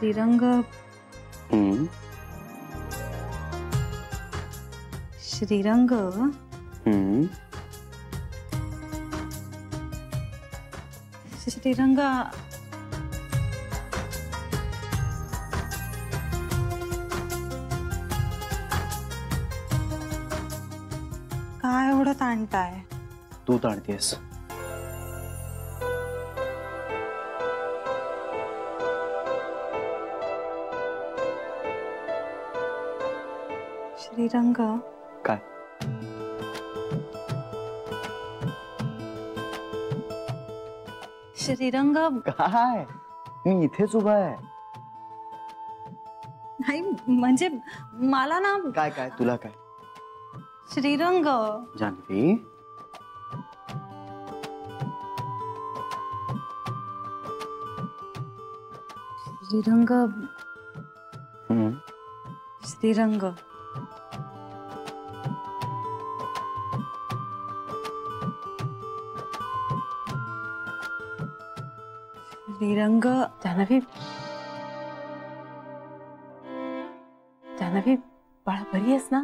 श्रीरंग श्रीरंग श्रीरंग काय एवढं ताणताय? तू ताणतेस. श्रीरंग काय? श्रीरंग काय? मी इथेच उभा आहे. नाही म्हणजे मला ना. काय काय तुला काय? श्रीरंग जान्हवी श्रीरंग श्रीरंग श्रीरंग जान्हवी जान्हवी बाळा बरी आहेस ना?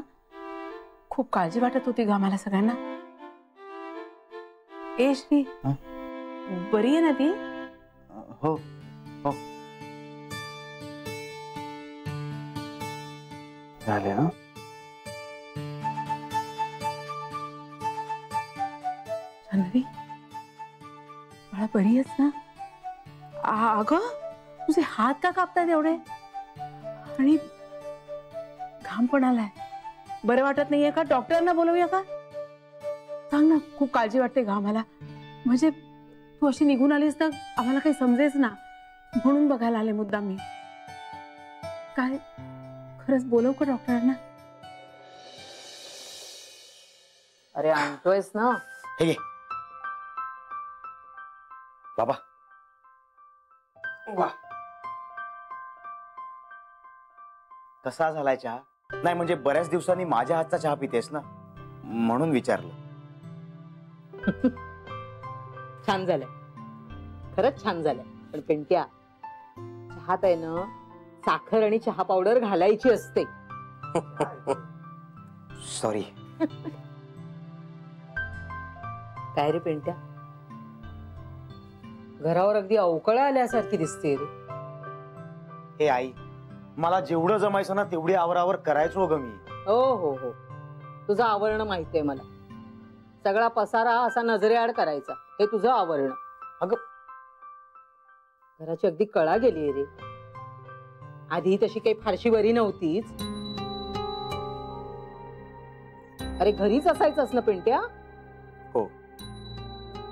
खूप काळजी वाटत होती ग आम्हाला सगळ्यांना. ए श्री बरी आहे ना ती? हो हो झाले ना. जान्हवी बाळा बरी आहेस ना? अगं तुझे हात का कापतायत एवढे? आणि घाम पण आलाय. बरं वाटत नाहीये का? डॉक्टरांना बोलवूया का? सांग ना. खूप काळजी वाटते ग आम्हाला. म्हणजे तू अशी निघून आलीस तर आम्हाला काही समजेच ना, म्हणून बघायला आले मुद्दाम मी. काय खरंच बोलव का डॉक्टरांना? अरे आणतोयस ना. हे घे बाबा. वा कसा झालाय चहा? नाही म्हणजे बऱ्याच दिवसांनी माझ्या हातचा चहा पितेस ना, म्हणून विचारलं. छान झालंय, खरंच छान झालंय. पण पिंट्या, चहात आहे ना साखर आणि चहा पावडर घालायची असते. सॉरी. काय रे पिंट्या, घरावर अगदी अवकळा आल्यासारखी दिसते रे. हे आई, मला जेवढं जमायचं ना तेवढी आवरावर करायचो ग मी. हो हो हो, तुझं आवरण माहितीये मला. सगळा पसारा असा नजरेआड करायचा, हे तुझं आवरण. अगं घराची अगदी कळा गेली रे. आधी तशी काही फारशी बरी नव्हतीच. अरे घरीच असायचंस ना पिंट्या? हो.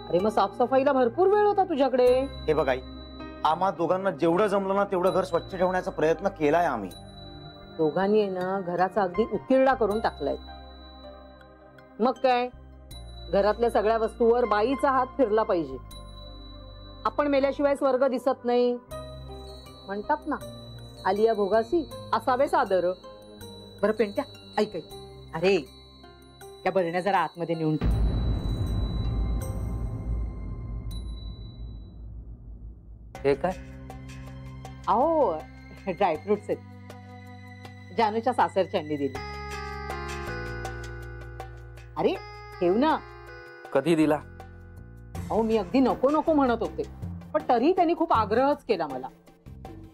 अरे मग साफसफाईला भरपूर वेळ होता तुझ्याकडे. हे बघ आई, आम्हा दोघांना जेवढं जमलं ना तेवढं घर स्वच्छ ठेवण्याचा प्रयत्न केलाय आम्ही. दोघांनी आहे ना घराचा अगदी उकिरडा करून टाकलाय. मग काय, घरातल्या सगळ्या वस्तूवर बाईचा हात फिरला पाहिजे. आपण मेल्याशिवाय स्वर्ग दिसत नाही म्हणतात ना. आलिया भोगासी असावे सादर. बरं पेंट्या ऐक, अरे त्या बरण्या जरा आतमध्ये नेऊन ठेव. हे काय? अहो ड्रायफ्रुट्स आहेत, जानूच्या सासरच्यांनी दिली. अरे ठेव ना. कधी दिला? अहो मी अगदी नको नको म्हणत होते, पण तरी त्यांनी खूप आग्रहच केला मला.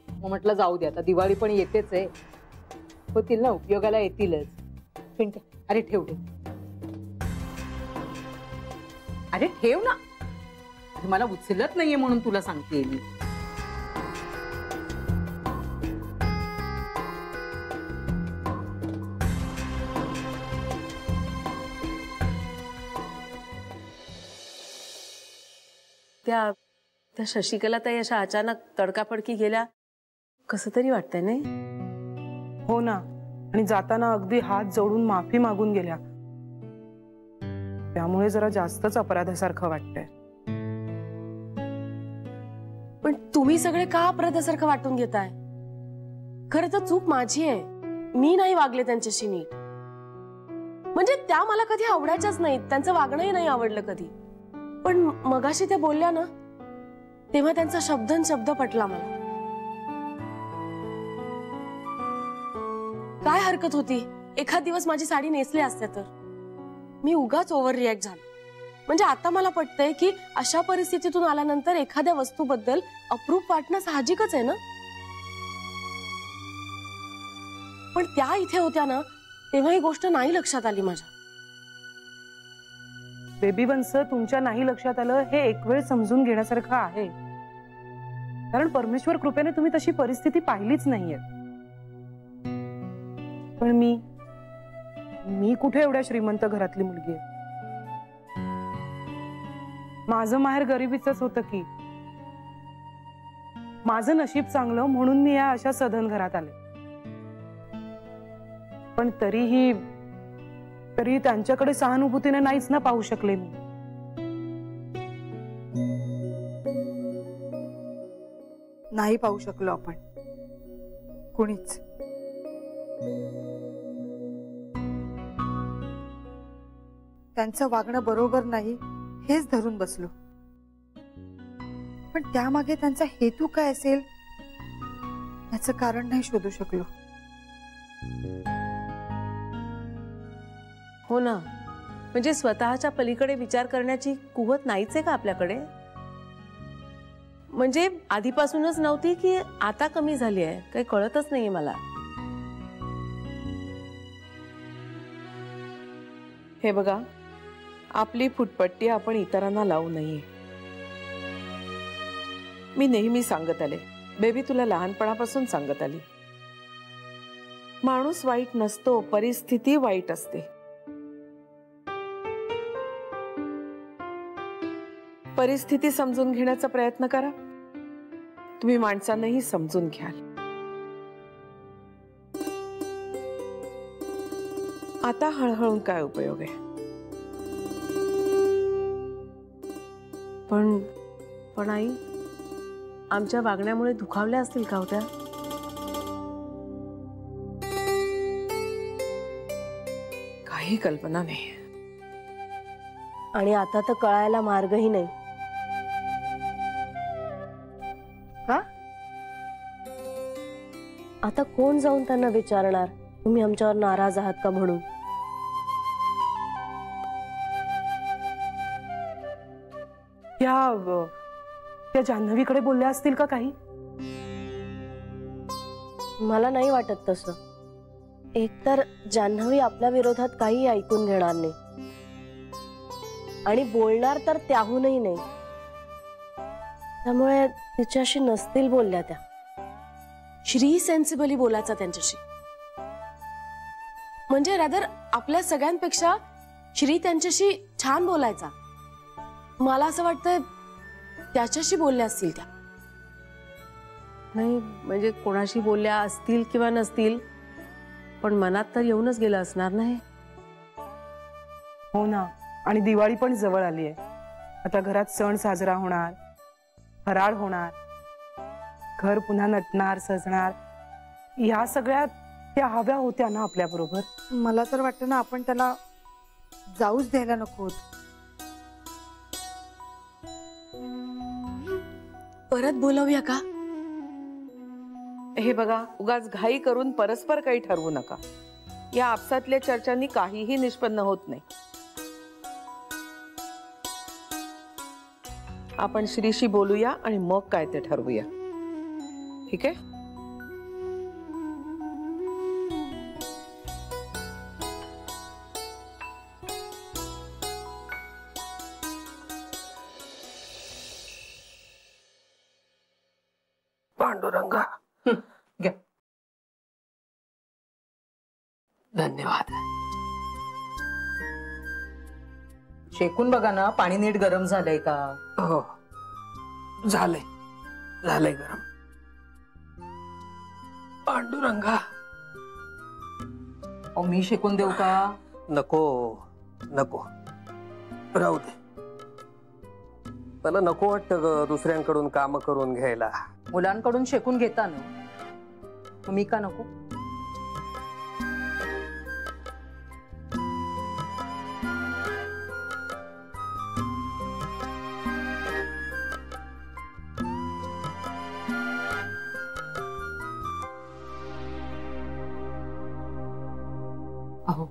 मग म्हटलं जाऊ दे, आता दिवाळी पण येतेच आहे, होतील ना, उपयोगाला येतीलच. पिंट्या अरे ठेव ठेव. अरे ठेव ना. अरे मला उचलत नाहीये म्हणून तुला सांगते मी. त्या शशिकला ताई अशा अचानक तडकाफडकी गेल्या, कसं तरी वाटतंय नाही? हो ना. आणि जाताना अगदी हात जोडून माफी मागून गेल्या. त्यामुळे जरा जास्तच अपराधासारखं वाटतंय. पण तुम्ही सगळे का अपराधासारखं वाटून घेताय? खरं तर चूक माझी आहे. मी नाही वागले त्यांच्याशी नीट. म्हणजे त्या मला कधी आवडायच्याच नाहीत, त्यांचं वागणंही नाही आवडलं कधी. पण मगाशी त्या बोलल्या ना, तेव्हा त्यांचा शब्दन शब्द पटला मला. काय हरकत होती एखाद दिवस माझी साडी नेसली असते तर. मी उगाच ओव्हर रिॲक्ट झाले. म्हणजे आता मला पटतंय की अशा परिस्थितीतून आल्यानंतर एखाद्या वस्तूबद्दल अप्रूप वाटणं साहजिकच आहे ना. पण त्या इथे होत्या ना तेव्हा ही गोष्ट नाही लक्षात आली माझ्या. बेबी वंस, तुमच्या नाही लक्षात आलं हे एक वेळ समजून घेण्यासारखं आहे. कारण परमेश्वर कृपेने तुम्ही तशी परिस्थिती पाहिलीच नाहीये. पण मी कुठे एवढ्या श्रीमंत घरातली मुलगी आहे. माझं माहेर गरिबीचंच होतं की. माझं नशीब चांगलं म्हणून मी या अशा सधन घरात आले. पण तरी त्यांच्याकडे सहानुभूतीने नाहीच ना पाहू शकले मी. नाही पाहू शकलो आपण कुणीच. त्यांचं वागणं बरोबर नाही हेच धरून बसलो. पण त्यामागे त्यांचा हेतू काय असेल याचं कारण नाही शोधू शकलो. हो ना, म्हणजे स्वतःच्या पलीकडे विचार करण्याची कुवत नाहीच आहे का आपल्याकडे? म्हणजे आधीपासूनच नव्हती की आता कमी झाली आहे, काही कळतच नाहीये मला. हे बघा, आपली फुटपट्टी आपण इतरांना लावू नये. मी नेहमी सांगत आले, बेबी तुला लहानपणापासून सांगत आली, माणूस वाईट नसतो, परिस्थिती वाईट असते. परिस्थिती समजून घेण्याचा प्रयत्न करा, तुम्ही माणसांनाही समजून घ्याल. आता हळहळून काय उपयोग आहे? पण आई, आमच्या वागण्यामुळे दुखावल्या असतील का होत्या? काही कल्पना नाही. आणि आता तर कळायला मार्गही नाही. आता कोण जाऊन त्यांना विचारणार तुम्ही आमच्यावर नाराज आहात का म्हणून? त्या जान्हवीकडे बोलल्या असतील का काही? मला नाही वाटत तसं. एकतर जान्हवी आपल्या विरोधात काही ऐकून घेणार नाही आणि बोलणार तर त्याहूनही नाही. त्यामुळे तिच्याशी नसतील बोलल्या त्या. श्री सेन्सिबली बोलायचा त्यांच्याशी. म्हणजे रादर आपल्या सगळ्यांपेक्षा श्री त्यांच्याशी छान बोलायचा. मला असं वाटतंय त्याच्याशी बोलल्या असतील त्या. नाही म्हणजे कोणाशी बोलल्या असतील किंवा नसतील, पण मनात तर येऊनच गेलं असणार नाही. हो ना. आणि दिवाळी पण जवळ आली आहे. आता घरात सण साजरा होणार, फराळ होणार, घर पुन्हा नटणार, सजणार. या सगळ्या त्या हव्या होत्या ना आपल्या बरोबर. मला तर वाटतं ना आपण त्याला जाऊच द्यायला नको होत. परत बोलवूया का? हे बघा, उगाच घाई करून परस्पर काही ठरवू नका. या आपसातल्या चर्चांनी काहीही निष्पन्न होत नाही. आपण श्रीशी बोलूया आणि मग काय ते ठरवूया. ठीक आहे? पांडुरंगा, घ्या. धन्यवाद. शेकून बघा ना, पाणी नीट गरम झालंय का? हो, झालंय झालंय गरम. पांडुरंगा, मी शेकून देऊ का? नको नको, राहू दे. मला नको वाटतं ग दुसऱ्यांकडून काम करून घ्यायला. मुलांकडून शेकून घेता ना, मी का नको? अहो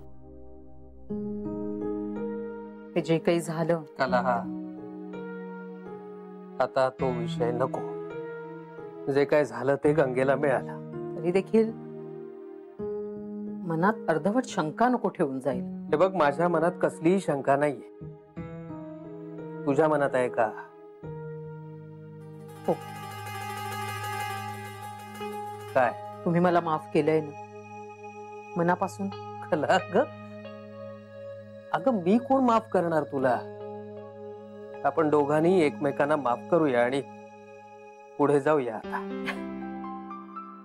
ते जे काही झालं कला, आता तो विषय नको. जे काय झालं ते गंगेला मिळालं. तरी देखील मनात अर्धवट शंका नको ठेवून जाईल. हे बघ, माझ्या मनात कसलीही शंका नाहीये. तुझ्या मनात आहे का? हो. काय? तुम्ही मला माफ केलंय ना मनापासून. कला ग, अगं मी कोण माफ करणार तुला? आपण दोघांनी एकमेकांना माफ करूया आणि पुढे जाऊया. आता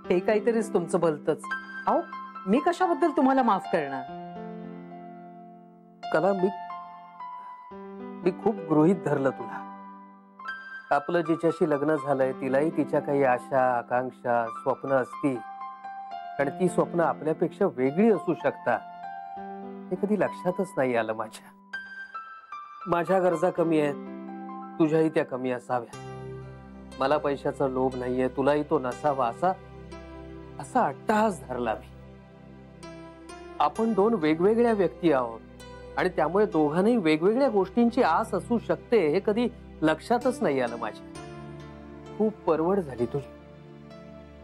हे काहीतरीच तुमचं भलतच. अहो मी कशाबद्दल तुम्हाला माफ करणार? कला, मी खूप गृहीत धरलं तुला. आपलं जिच्याशी लग्न झालंय तिलाही तिच्या काही आशा, आकांक्षा, स्वप्न असतील आणि ती स्वप्न आपल्यापेक्षा वेगळी असू शकतात. हे कधी लक्षातच नाही आलं माझ्या. माझ्या गरजा कमी आहेत, तुझ्याही त्या कमी असाव्या. मला पैशाचा लोभ नाहीये, तुलाही तो नसावा, असा अट्टहास धरला मी. आपण दोन वेगवेगळ्या व्यक्ती आहोत आणि त्यामुळे दोघांनाही वेगवेगळ्या गोष्टींची आस असू शकते हे कधी लक्षातच नाही आलं माझ्या. खूप परवड झाली तुझी.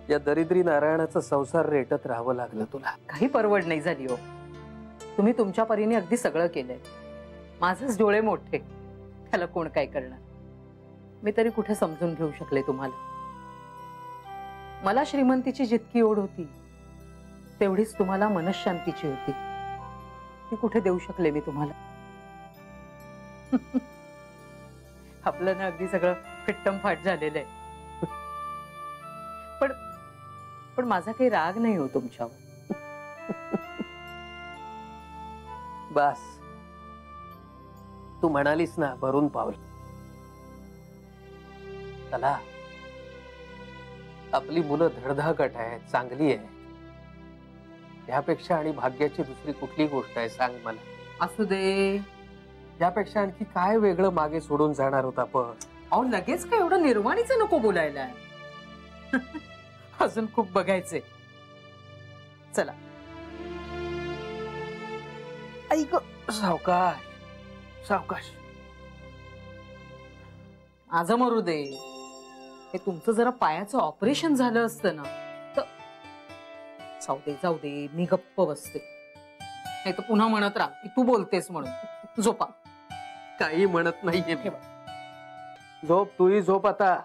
या दरिद्री नारायणाचा संसार रेटत राहावं लागलं तुला. काही परवड नाही झाली हो. तुम्ही तुमच्या परीने अगदी सगळं केलंय. माझेच डोळे मोठे, त्याला कोण काय करणार? मी तरी कुठे समजून घेऊ शकले तुम्हाला? मला श्रीमंतीची जितकी ओढ होती तेवढीच तुम्हाला मनशांतीची होती. ती कुठे देऊ शकले मी तुम्हाला? आपलं ना अगदी सगळं फिट्टम फाट झालेलं आहे. पण माझा काही राग नाही हो तुमच्यावर. बस, तू म्हणालीस ना भरून पावलं. चला, आपली मुलं धडधाकट आहेत, चांगली आहे. यापेक्षा आणि भाग्याची दुसरी कुठली गोष्ट आहे सांग मला? असू दे. यापेक्षा आणखी काय वेगळं मागे सोडून जाणार होता पण? अहो लगेच काय एवढं निर्वाणीचं नको बोलायला. अजून खूप बघायचंय. चला. ऐक, सावकाश सावकाश. माझं मरू दे. हे तुमचं जरा पायाचं ऑपरेशन झालं असतं ना तर जाऊ दे, मी गप्प बसते. नाही तर पुन्हा म्हणत राहा की तू बोलतेस म्हणून. झोपा. काही म्हणत नाहीये मी. झोप, तूही झोप आता.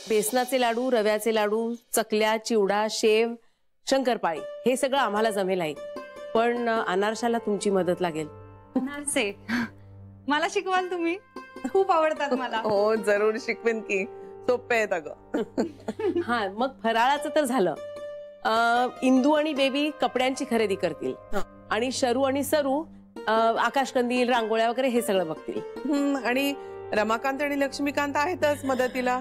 बेसनाचे लाडू, रव्याचे लाडू, चकल्या, चिवडा, शेव, शंकरपाळी हे सगळं आम्हाला जमेल आहे. पण अनारशाला तुमची मदत लागेल. अनारसे मला शिकवाल तुम्ही? खूप आवडतात मला. हो जरूर शिकवेन की. सोपे आहेत अगं. हा, मग फराळाचं तर झालं. इंदू आणि बेबी कपड्यांची खरेदी करतील आणि शरू आणि सरू आकाशकंदील, रांगोळ्या वगैरे हे सगळं बघतील. आणि रमाकांत आणि लक्ष्मीकांत आहेतच मदतीला.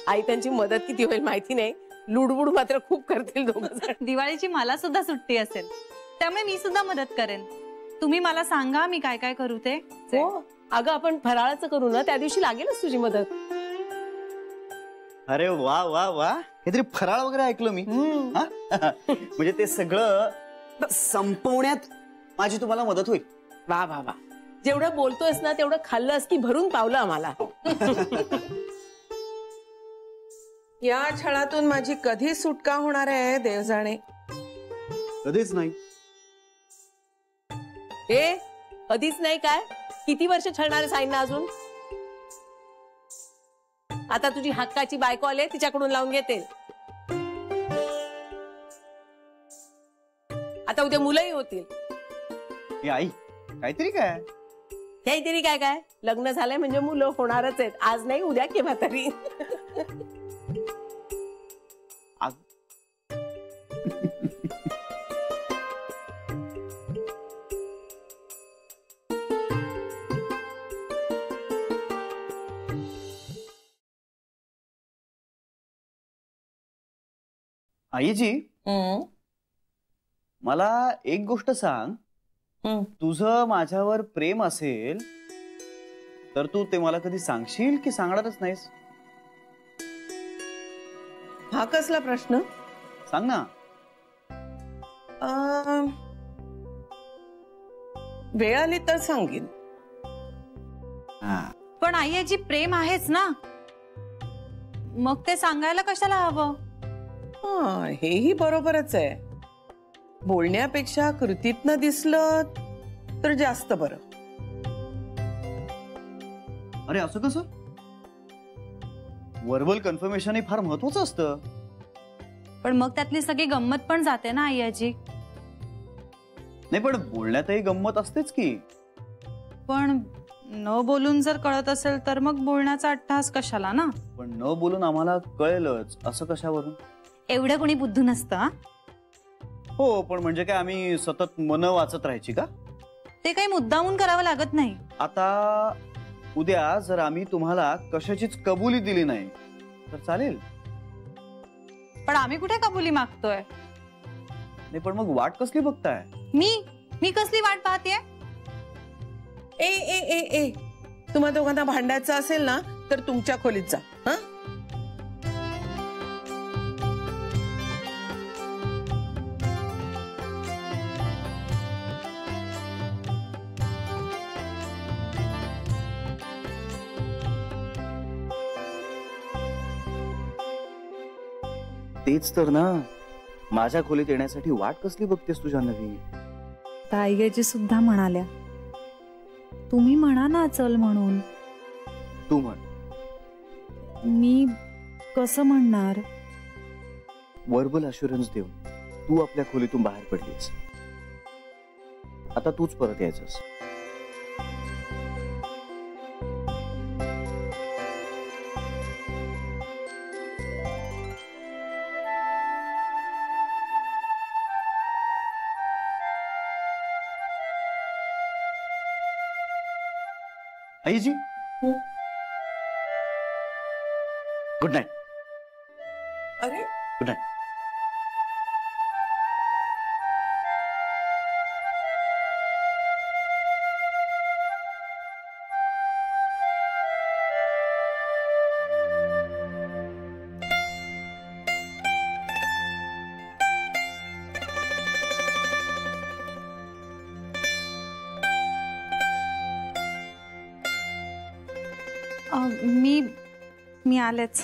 आई त्यांची मदत किती होईल माहिती नाही. लुडबुड मात्र खूप करतील दोघं. दिवाळीची मला सुद्धा सुट्टी असेल त्यामुळे मी सुद्धा मदत करेन. तुम्ही मला सांगा मी काय काय करू ते. हो अगं, आपण फराळाचं करू ना, त्या दिवशी लागेलच तुझी मदत. अरे वा वा वा, काहीतरी फराळ वगैरे ऐकलं मी. हा? म्हणजे ते सगळं संपवण्यात माझी तुम्हाला मदत होईल. वा वा वा, जेवढं बोलतोयस ना तेवढं खाल्लंस की भरून पावलं आम्हाला. या छळातून माझी कधी सुटका होणार आहे देव जाणे. कधीच नाही. ए कधीच नाही काय? किती वर्ष छळणार साईंना अजून? आता तुझी हक्काची बायको आले, तिच्याकडून लावून घेते. आता उद्या मुलंही होतील. ए आई, काहीतरी काय? काहीतरी काय काय? लग्न झालंय म्हणजे मुलं होणारच आहेत. आज नाही उद्या केव्हा तरी. आईजी, मला एक गोष्ट सांग. तुझं माझ्यावर प्रेम असेल तर तू ते मला कधी सांगशील की सांगणारच नाहीस? हा कसला प्रश्न? सांग ना. वेळ आली तर सांगेन. पण आई याची प्रेम आहेच ना, मग ते सांगायला कशाला हवं? हा, हेही बरोबरच आहे. बोलण्यापेक्षा कृतीतनं दिसलं तर जास्त बरं. अरे असं कसं? वर्बल कन्फर्मेशन हे फार महत्वाचं असतं. पण मग त्यातली सगळी गंमत पण जाते ना आई याची. नाही पण बोलण्यातही गंमत असतेच की. पण न बोलून जर कळत असेल तर मग बोलण्याचा अट्टहास कशाला ना. पण न बोलून आम्हाला कळेलच असं कशावरून? एवढं कोणी बुद्धू नसतं हा? हो, पण म्हणजे काय आम्ही सतत मन वाचत राहायची का? ते काही मुद्दामून करावं लागत नाही. आता उद्या जर आम्ही तुम्हाला कशाचीच कबुली दिली नाही तर चालेल. पण आम्ही कुठे कबुली मागतोय? नाही पण मग वाट कसली बघताय? मी कसली वाट पाहतेय? ए ए ए ए तुम्हा दोघांना भांडायचं असेल ना तर तुमच्या खोलीत जा. हा, तेच तर ना, माझ्या खोलीत येण्यासाठी वाट कसली बघतेस तुझ्या नवी? ताईगेजी सुद्धा म्हणाल्या, तुम्ही म्हणा ना चल म्हणून. तू म्हण. मी कसं म्हणणार? वर्बल अश्युरन्स देऊन तू आपल्या खोलीतून बाहेर पडलीस. आता तूच परत यायचंस. आईजी, गुड नाईट. अरे गुड नाईट. मी आलेच.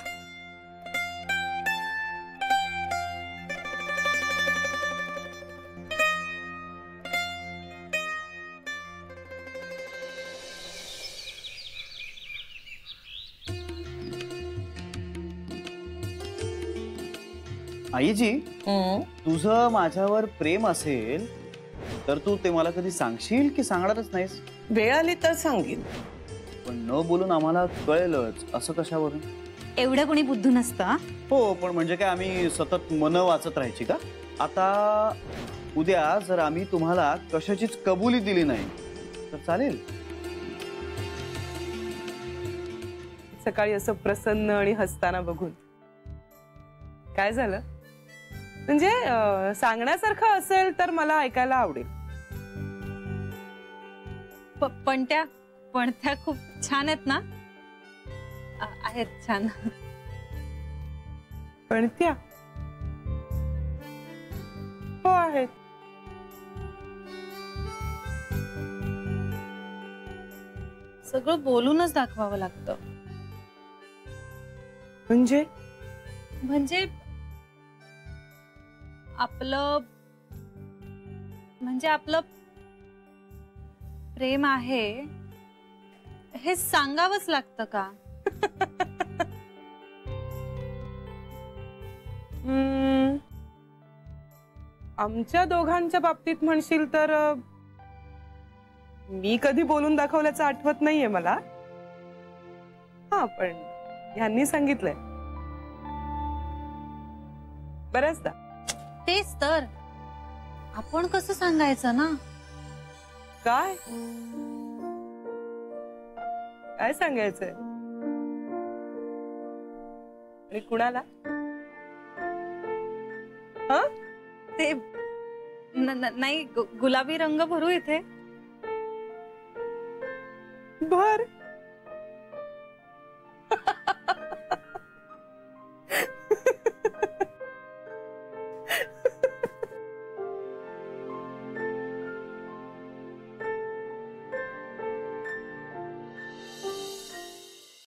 आईजी, तुझं माझ्यावर प्रेम असेल तर तू ते मला कधी सांगशील की सांगणारच नाहीस? वेळ आली तर सांगेन. पण न बोलून आम्हाला कळेलच असं कशावरून? एवढं कोणी बुद्धू नसतं हा? हो, पण म्हणजे काय आम्ही सतत मन वाचत राहायची का? आता उद्या जर आम्ही तुम्हाला कशाचीच कबुली दिली नाही तर चालेल. सकाळी असं प्रसन्न आणि हसताना बघून काय झालं? म्हणजे सांगण्यासारखं असेल तर मला ऐकायला आवडेल. पण त्या खूप छान आहेत ना? आहेत छान. पण त्या हो आहेत. सगळं बोलूनच दाखवावं लागतं. म्हणजे आपलं प्रेम आहे हे सांगावंच लागतं का? आमच्या दोघांच्या बाबतीत म्हणशील तर मी कधी बोलून दाखवल्याचं आठवत नाहीये मला. हा, पण ह्यांनी सांगितलंय बऱ्याचदा. तेच तर, आपण कसं सांगायचं ना? काय काय सांगायचंय? आणि कुणाला? हा, ते नाही, गुलाबी रंग भरू इथे. बर.